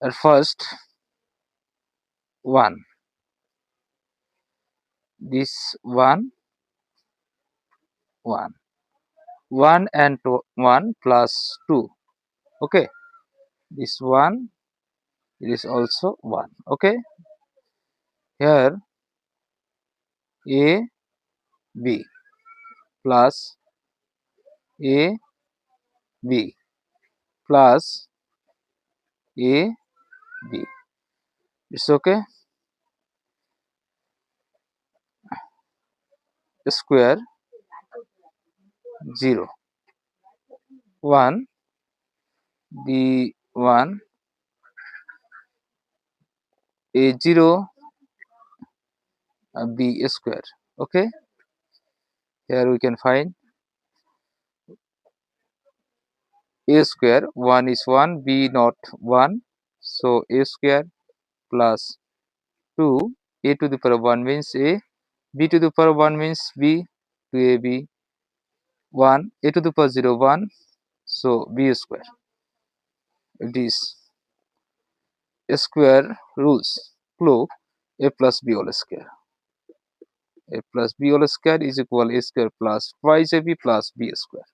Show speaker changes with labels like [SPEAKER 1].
[SPEAKER 1] At first 1, this 1 1, 1 and 1 plus 2. Okay, this 1, it is also 1. Okay, here a b plus a b plus a b, it's okay. Square 0 1, the 1 a 0 b square. Okay, here we can find a square, 1 is 1, b not 1, so a square plus 2, a to the power 1 means a, b to the power 1 means b, 2ab 1, a to the power 0 1, so b square. It is a square rules prove a plus b whole square. A plus b whole square is equal a square plus twice ab plus b square.